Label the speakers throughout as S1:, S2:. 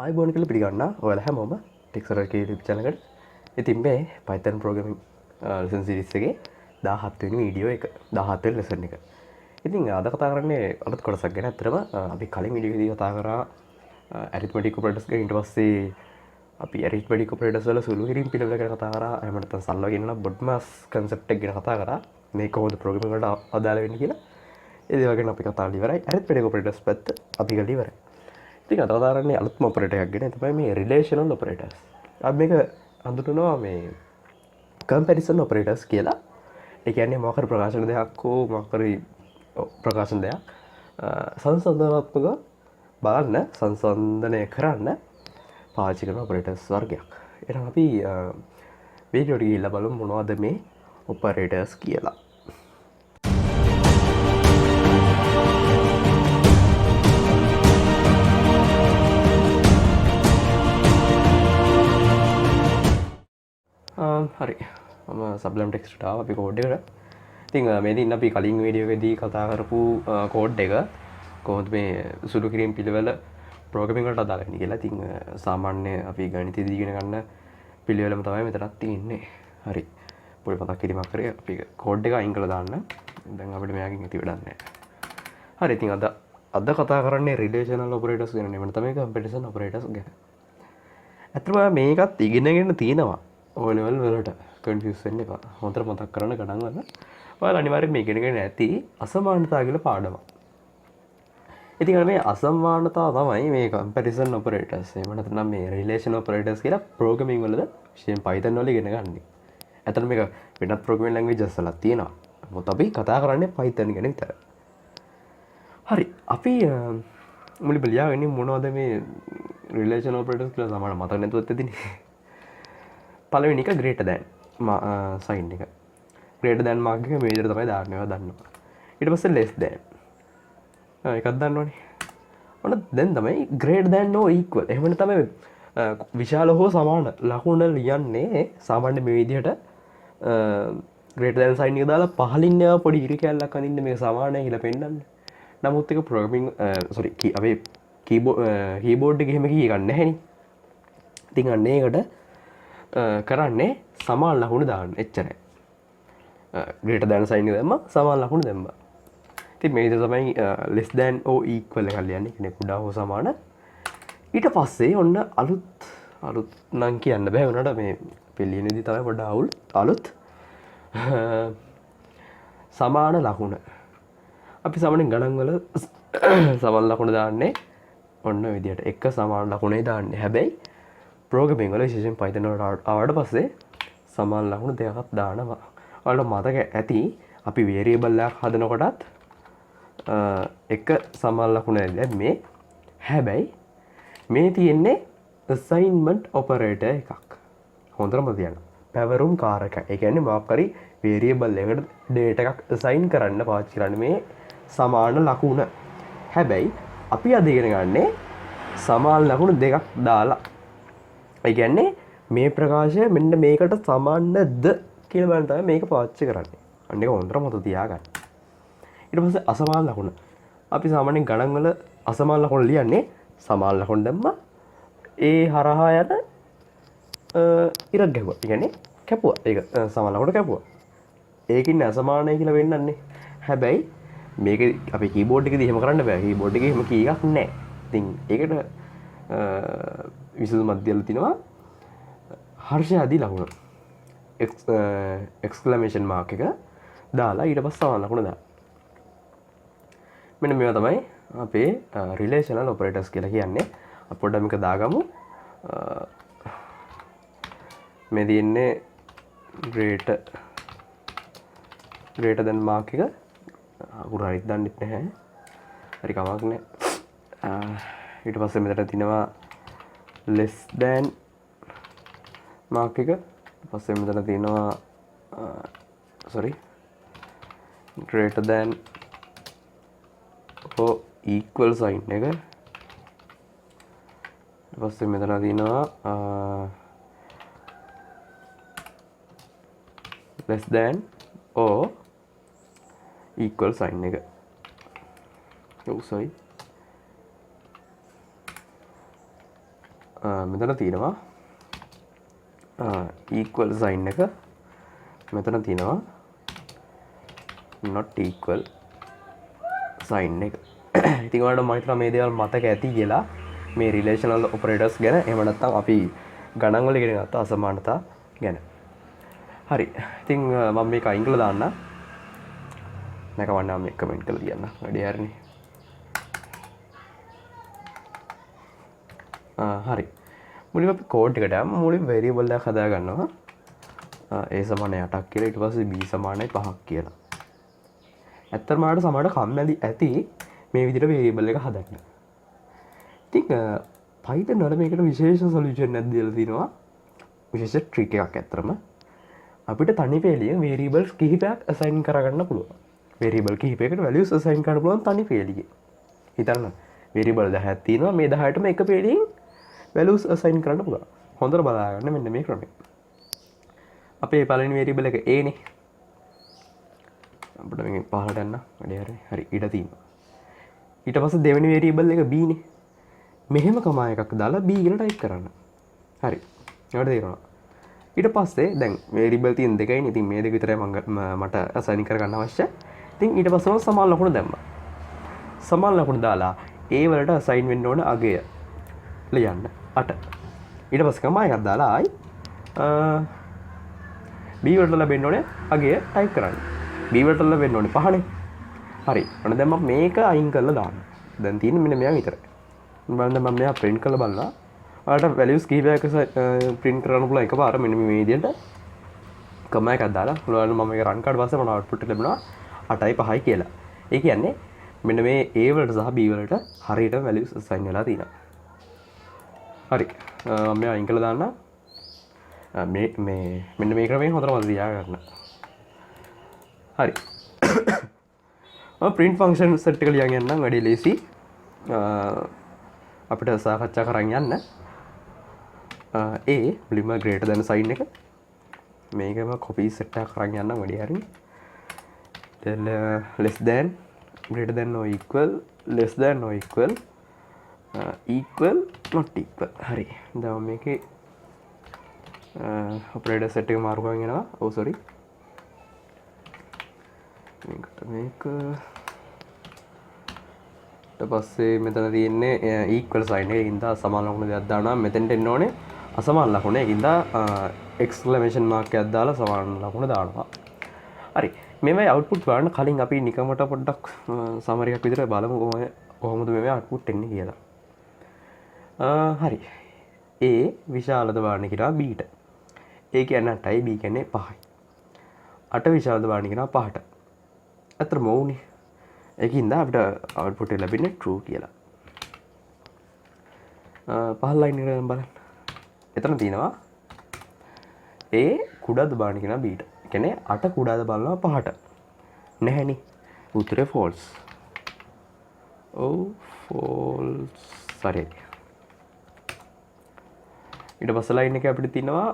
S1: ආයිබෝන් කියලා පිළිගන්න ඔයාලා හැමෝම ටෙක්සරල් YouTube channel එකට. ඉතින් මේ Python programming lesson series එකේ 17 වෙනි වීඩියෝ එක 17 වෙනි lesson එක. ඉතින් අද කතා කරන්නේ අලුත් කොටසක් ගැන. අත්‍තරම අපි කලින් වීඩියෝ එකේදී කතා කරා arithmetic operators ගැන. ඊට පස්සේ අපි arithmetic operators වල සුළු කිරීම පිළිවෙල ගැන කතා කරා. එහෙම නැත්නම් සරලව කියනවා BODMAS concept එක ගැන කතා කරා. මේ කොහොමද programming වලට අදාළ වෙන්නේ කියලා. ඒ දේවල් ගැන අපි කතා කරලා ඉවරයි. arithmetic operators පැත්ත අපි කරලා ඉවරයි. ඉතින් අද කතා කරන්නේ අලුත්ම ඔපරේටර් එකක් ගැන. තමයි මේ relational operators. අපි මේක හඳුන්වනවා මේ comparison operators කියලා. ඒ කියන්නේ මොකක් හරි ප්‍රකාශන දෙයක් හෝ මොකක් හරි ප්‍රකාශන දෙයක් සංසන්දනාත්මකව බලන්න සංසන්දනය කරන්න පාවිච්චි කරන operators වර්ගයක්. එහෙනම් අපි වීඩියෝ එකට ගිහිල්ලා බලමු මොනවද මේ operators කියලා. හරි මම සබ්ලම් ටෙක්ස්ට් ආවා අපි කෝඩ් එකට. ඉතින් මේදී අපි කලින් වීඩියෝ එකේදී කතා කරපු කෝඩ් එක කොහොමද මේ සුළු කිරීම පිළිවෙල ප්‍රෝග්‍රෑමින් වලට අදාළ වෙන්නේ කියලා. ඉතින් සාමාන්‍ය අපි ගණිතයේදී ඉගෙන ගන්න පිළිවෙලම තමයි මෙතනත් තියෙන්නේ. හරි. පොඩි මතක් කිරීමක් කරේ අපි කෝඩ් එක අයින් කරලා දාන්න. දැන් අපිට මෙයාගෙන් ඇති වැඩක් නැහැ. හරි. ඉතින් අද කතා කරන්නේ relational operators ගැන නෙමෙයි තමයි comparison operators ගැන. අත්‍තරම මේකත් ඉගෙනගෙන තියෙනවා. O level වලට කන්ෆියුස් වෙන්න එපා. හොඳට මතක් කරගන්න ගණන් වල. ඔයාලා අනිවාර්යෙන් මේ ඉගෙනගෙන ඇති අසමානතා කියලා පාඩමක්. ඉතින් මේ අසමානතා තමයි මේ comparison operators. එහෙම නැත්නම් මේ relational operators කියලා programming වලද විශේෂයෙන් Python වල ඉගෙන ගන්න. ඇත්තට මේක වෙනත් programming languages වලත් තියෙනවා. මොකද අපි කතා කරන්නේ Python ගැන විතරයි. හරි. අපි මුලින්ම ලියාගන්නේ මොනවද මේ relational operators කියලා සමාන මතක නැතුවත් ඇතිනේ. පළවෙනි එක greater than sign එක. greater than mark එක මේ විදිහට තමයි දාන්නේ. ඔයා දන්නවා. ඊට පස්සේ less than. එකක් දන්නවනේ. ඔන්න දැන් තමයි greater than or equal. එහෙම තමයි විශාල හෝ සමාන ලකුණ ලියන්නේ සාමාන්‍ය මේ විදිහට greater than sign එක දාලා පහලින් යව පොඩි ඉරි කැල්ලක් අනින්න මේක සමානයි කියලා පෙන්නන්නේ. නමුත් ඒක programming අපේ keyboard එකේ එහෙම කී එකක් නැහැනේ. ඉතින් අන්න ඒකට කරන්නේ සමාන ලකුණු දාන්න එච්චරයි. greater than sign එක දැම්මා සමාන ලකුණු දැම්මා. ඉතින් මේ විදිහට තමයි less than or equal එක ලියන්නේ. කියන්නේ කුඩා හෝ සමාන. ඊට පස්සේ ඔන්න අලුත් නම් කියන්න බෑ උනට මේ පිළියෙනේදී තමයි පොඩ්ඩක් අලුත් සමාන ලකුණ. අපි සාමාන්‍යයෙන් ගණන් වල සමාන ලකුණ දාන්නේ ඔන්න විදිහට එක සමාන ලකුණේ දාන්නේ. හැබැයි programming වල විශේෂයෙන් Python වලට ආවට පස්සේ සමාන ලකුණු දෙකක් දානවා. ඔයාලට මතක ඇති අපි variable එකක් හදනකොටත් එක සමාන ලකුණ දැම්මේ. හැබැයි මේ තියෙන්නේ assignment operator එකක්. හොඳටම තියන්න. පැවරුම් කාරකයක්. ඒ කියන්නේ මොකක් හරි variable එකකට data එකක් assign කරන්න පාවිච්චි කරන්නේ මේ සමාන ලකුණ. හැබැයි අපි අද ඉගෙන ගන්නේ සමාන ලකුණු දෙකක් දාලා. ඒ කියන්නේ මේ ප්‍රකාශය මෙන්න මේකට සමානද කියලා බලන්න තමයි මේක පාවිච්චි කරන්නේ. අන්න ඒක හොඳට මතක තියාගන්න. ඊට පස්සේ අසමාන ලකුණ. අපි සාමාන්‍යයෙන් ගණන් වල අසමාන ලකුණ ලියන්නේ සමාන ලකුණ දැම්මා ඒ හරහා යන ඉරක් ගැහුවා. ඒ කියන්නේ කැපුවා. ඒක සමාන ලකුණ කැපුවා. ඒකින් අසමානයි කියලා වෙන්නන්නේ. හැබැයි මේක අපි keyboard එකේදී එහෙම කරන්න බෑ. keyboard එකේ එහෙම කී එකක් නැහැ. ඉතින් ඒකට විසඳුමක් දීලා තිනවා හර්ෂය ආදී ලකුණ exclamation mark එක දාලා ඊට පස්සේ සමාන ලකුණ දාන්න. මෙන්න මේවා තමයි අපේ relational operators කියලා කියන්නේ. අපි පොඩ්ඩක් මේක දාගමු. මේ තියෙන්නේ greater than mark එක අකුරු හරියට දන්නෙත් නැහැ. හරි කමක් නැහැ. ඊට පස්සේ මෙතන තියෙනවා less than mark එක. පස්සේ මෙතන තියෙනවා greater than or equal sign එක. පස්සේ මෙතන තියෙනවා less than or equal sign එක. මෙතන තියෙනවා equal sign එක, මෙතන තියෙනවා not equal sign එක. ඉතින් ඔයාලට මම හිතනවා මේ දේවල් මතක ඇති කියලා මේ relational operators ගැන. එහෙම නැත්නම් අපි ගණන් වල ඉගෙන ගත්ත අසමානතා ගැන. හරි. ඉතින් මම මේක අයින් කරලා දාන්න. නැකවන්න මේ කමෙන්ට් කරලා තියන්න. වැඩි හරිනේ. හරි. මුලින්ම අපි කෝඩ් එකට යමු. මුලින් variable එකක් හදා ගන්නවා. a සමානයි 8ක් කියලා, ඊට පස්සේ b සමානයි 5ක් කියලා. ඇත්තටම ආට සමානට කම්මැලි ඇති මේ විදිහට variable එක හදන්න. ඉතින් Python වල මේකට විශේෂ solution එකක් දීලා තිනවා. විශේෂ trick එකක් ඇත්තටම. අපිට තනි පෙළිය variables කිහිපයක් assign කරගන්න පුළුවන්. variable කිහිපයකට values assign කරන්න පුළුවන් තනි පෙළියේ. හිතන්න variable 10ක් තියෙනවා. මේ 10ටම එක පෙළියෙන් values assign කරන්න පුළුවන්. හොඳට බලා ගන්න මෙන්න මේ ක්‍රමය. අපේ පළවෙනි variable එක a නේ. අපිට මේකෙන් පහළට යන්න වැඩි හරි ඊට තියෙනවා. ඊට පස්සේ දෙවෙනි variable එක b නේ. මෙහෙම කමා එකක් දාලා b කියලා type කරන්න. හරි. ඒකට තේරෙනවා. ඊට පස්සේ දැන් variable තියෙන දෙකයිනේ. ඉතින් මේ දෙක විතරයි මට assign කරගන්න අවශ්‍ය. ඉතින් ඊට පස්සේ සමාන ලකුණු දැම්මා. සමාන ලකුණු දාලා a වලට assign වෙන්න ඕන අගය ලියන්න 8. ඊට පස්සේ කමා එකක් දාලා ආයි b වලට ලැබෙන්න ඕනේ අගය type කරන්න. b වලට ලැබෙන්න ඕනේ 5නේ. හරි. ඔන්න දැන් මම මේක අයින් කරලා දාන්න. දැන් තියෙන්නේ මෙන්න මෙයා විතරයි. බලන්න මම මෙයා print කරලා බලනවා. ඔයාලට values කිහිපයක් print කරන්න පුළුවන් එකපාර මෙන්න මේ විදිහට. කමා එකක් දාලා ඔයාලට මම මේක run කරලා පස්සේ මම output එක ලැබුණා 8යි 5යි කියලා. ඒ කියන්නේ මෙන්න මේ a වලට සහ b වලට හරියට values assign වෙලා තියෙනවා. හරි. මම මෙයා අයින් කරලා දාන්න. මේ මෙන්න මේ ක්‍රමයෙන් හොඳට මතක තියාගන්න. හරි. print function set එක ලියන් යන්නම් වැඩි ලේසි. අපිට සාකච්ඡා කරන් යන්න. a මුලින්ම greater than sign එක මේකම copy set එකක් කරන් යන්නම් වැඩි හරියි. then less than, greater than or equal, less than or equal, equal not equal. හරි. දැන් මේකේ operator set එක මාරු කරගෙන යනවා. oh sorry. මේක ඊට පස්සේ මෙතන තියෙන්නේ equal sign එක. ඒකින්ද සමාන ලකුණු දෙකක් දානවා. මෙතෙන්ට එන්න ඕනේ අසමාන ලකුණ. ඒකින්ද exclamation mark එකක් දාලා සමාන ලකුණ දානවා. හරි. මේවයි output බලන්න කලින් අපි නිකමට පොඩ්ඩක් summary එකක් විදිහට බලමු කොහොමද මේ output එන්නේ කියලා. හරි. a විශාලද බලන්න කියලා b ට. a කියන්නේ 8යි, b කියන්නේ 5යි. 8 විශාලද බලන්න කියලා 5ට. අතරම ඕනේ. ඒකින්ද අපිට output එක ලැබෙන්නේ true කියලා. පහළ line එක බලන්න. එතන තියෙනවා a කුඩාද බලන්න කියලා b ට. ඒ කියන්නේ 8 කුඩාද බලනවා 5ට. නැහැනේ. උත්තරේ false. oh false. sorry. ඊට පස්සේ line එකේ අපිට තියෙනවා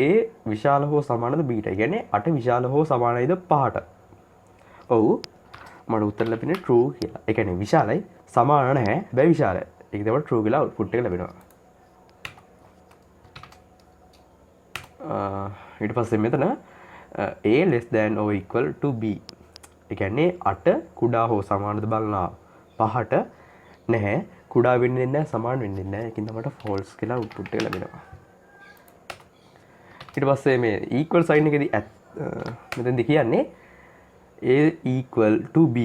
S1: a විශාල හෝ සමානද b ට. ඒ කියන්නේ 8 විශාල හෝ සමානයිද 5ට. ඔව්. මට උත්තර ලැබෙන්නේ true කියලා. ඒ කියන්නේ විශාලයි සමාන නැහැ. හැබැයි විශාලයි. ඒක තමයි true කියලා output එක ලැබෙනවා. ඊට පස්සේ මෙතන a less than or equal to b. ඒ කියන්නේ 8 කුඩා හෝ සමානද බලනවා 5ට නැහැ. කුඩා වෙන්නේ නැහැ, සමාන වෙන්නේ නැහැ. ඒකින් තමයි false කියලා output එක ලැබෙනවා. ඊට පස්සේ මේ equal sign එකේදී මෙතෙන්දී කියන්නේ a equal to b.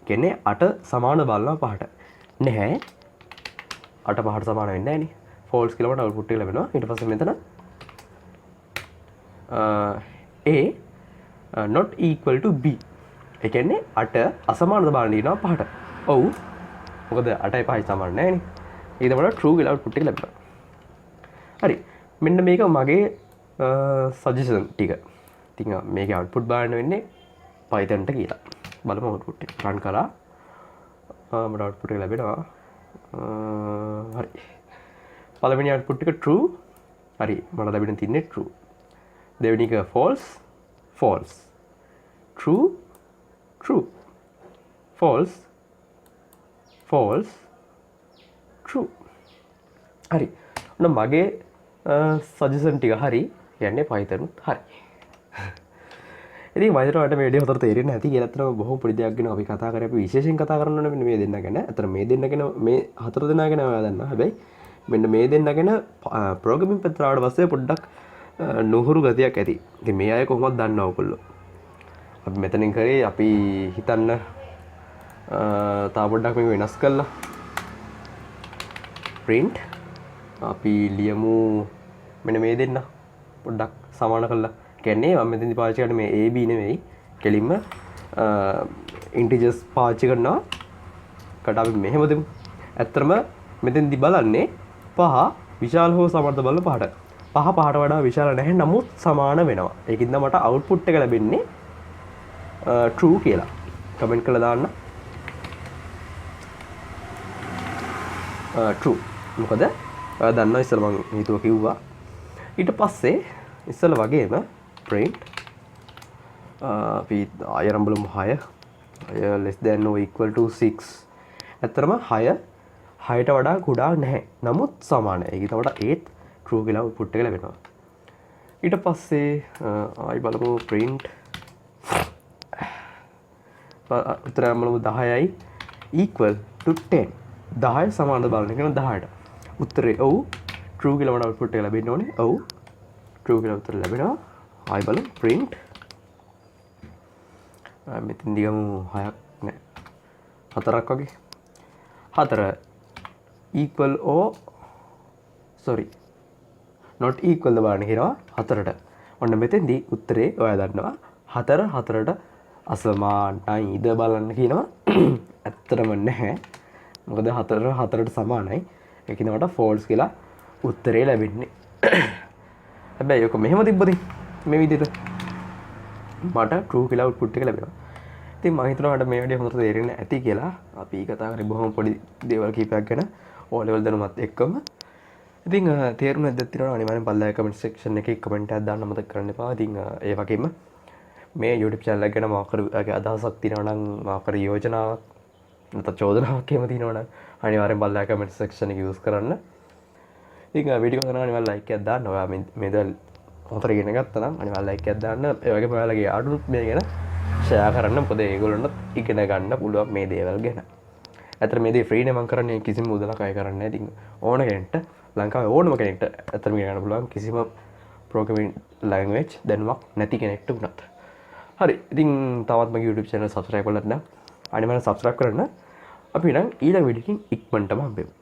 S1: කියන්නේ 8 සමාන බලනවා 5ට. නැහැ. 8 5ට සමාන වෙන්නේ නැහැ නේ. false කියලා මට output එක ලැබෙනවා. ඊට පස්සේ මෙතන a not equal to b. ඒ කියන්නේ 8 අසමානද බලන්න ඉන්නවා 5ට. ඔව්. මොකද 8යි 5යි සමාන නැහැ නේ. ඒක තමයි true කියලා output එක ලැබෙනවා. හරි. මෙන්න මේක මගේ suggestion ටික. ඉතින් මේකේ output බලන්න වෙන්නේ Python ට කියලා. බලමු output එක run කරලා මට output එක ලැබෙනවා. හරි. පළවෙනි output එක true. හරි. මට ලැබෙන තින්නේ true. දෙවෙනි එක false. false. true. true. false. false. true. හරි ඔන්න මගේ සජෙෂන් ටික හරි කියන්නේ Python හරි ඉතින් මයිතරට මේ වීඩියෝ හතර තේරෙන්නේ නැති කියලා අතන බොහොම පොඩි දෙයක් ගැන අපි කතා කරේ අපි විශේෂයෙන් කතා කරන්න ඕනේ මෙන්න මේ දෙන්න ගැන. අතන මේ දෙන්න ගැන මේ හතර දෙනා ගැන ඔයා දන්නවා. හැබැයි මෙන්න මේ දෙන්න ගැන ප්‍රෝග්‍රෑමින් පැත්තට ආවට පස්සේ පොඩ්ඩක් නුහුරු ගතියක් ඇති. ඉතින් මේ අය කොහොමද දන්නව ඔයගොල්ලෝ? අපි මෙතනින් කරේ අපි හිතන්න තා පොඩ්ඩක් මේක වෙනස් කළා. print අපි ලියමු මෙන්න මේ දෙන්න පොඩ්ඩක් සමාන කළා. කියන්නේ මම මෙතනදි පාවිච්චි කරන්නේ මේ AB නෙවෙයි කෙලින්ම integers පාවිච්චි කරනවා. කට අපි මෙහෙම දෙමු. ඇත්තටම මෙතෙන්දි බලන්නේ පහ විශාල හෝ සමර්ථ බල පහට. පහ පහට වඩා විශාල නැහැ නමුත් සමාන වෙනවා. ඒකින්ද මට output එක ලැබෙන්නේ true කියලා. කමෙන්ට් කරලා දාන්න. true. මොකද ඔයා දන්නවා ඉස්සර මම හිතුව කිව්වා. ඊට පස්සේ ඉස්සල වගේම print අපි ආයෙත් බලමු 6 less than or equal to 6 ඇත්තටම 6ට වඩා කුඩා නැහැ නමුත් සමානයි ඒක තමයි 8 true කියලා output එක ලැබෙනවා ඊට පස්සේ ආයෙ බලමු print උත්තරය බලමු 10යි equal to 10 10 සමානද බලන්න කියන 10ට උත්තරේ ඔව් true කියලා මට output එක ලැබෙන්න ඕනේ ඔව් true කියලා උත්තර ලැබෙනවා ආයි බලමු print මෙතෙන් දිගමු 6ක් නෑ 4ක් වගේ 4 equal or sorry not equal ද බලන්න කියනවා 4ට ඔන්න මෙතෙන්දී උත්තරේ ඔයා දන්නවා 4 4ට අසමානයිද බලන්න කියනවා ඇත්තටම නැහැ මොකද 4 4ට සමානයි ඒකින්ද මට false කියලා උත්තරේ ලැබෙන්නේ හැබැයි ඔක මෙහෙම තිබ්බද මේ විදිහට මට true කියලා output එක ලැබෙනවා. ඉතින් මම හිතනවා මට මේ වීඩියෝ හොඳට තේරෙන්නේ ඇති කියලා. අපි කතා කරේ බොහොම පොඩි දේවල් කීපයක් ගැන O level දැනුමත් එක්කම. ඉතින් තේරුණ නැද්ද තියෙනවා අනිවාර්යෙන් පල්ලෙහා comment section එකේ comment එකක් දාන්න මතක කරන්න එපා. ඉතින් ඒ වගේම මේ YouTube channel එක ගැන මාකර අදහසක් තියෙනවා නම් මාකර යෝජනාවක් නැත්නම් චෝදනාවක් එහෙම තියෙනවා නම් අනිවාර්යෙන් පල්ලෙහා comment section එක use කරන්න. ඉතින් වීඩියෝ කරනවා අනිවාර්යෙන් like එකක් දාන්න. ඔයා මේ දවල් හොතර ඉගෙන ගත්තා නම් අනිවාර්යෙන් like එකක් දාන්න. ඒ වගේම ඔයාලගේ යාළුවොත් මේ ගැන share කරන්න. මොකද ඒගොල්ලොන්ට ඉගෙන ගන්න පුළුවන් මේ දේවල් ගැන. ඇත්තට මේ දේ free නේ මම කරන්නේ කිසිම මුදලක් අය කරන්නේ නැහැ. ඉතින් ඕන කෙනෙක්ට ලංකාවේ ඕනම කෙනෙක්ට ඇත්තටම ඉගෙන ගන්න පුළුවන් කිසිම programming language දැනුමක් නැති කෙනෙක්ට වුණත්. හරි. ඉතින් තවත් මගේ YouTube channel subscribe කරලා නැත්නම් අනිවාර්යෙන් subscribe කරන්න. අපි නම් ඊළඟ වීඩියෝකින් ඉක්මනටම හම්බෙමු.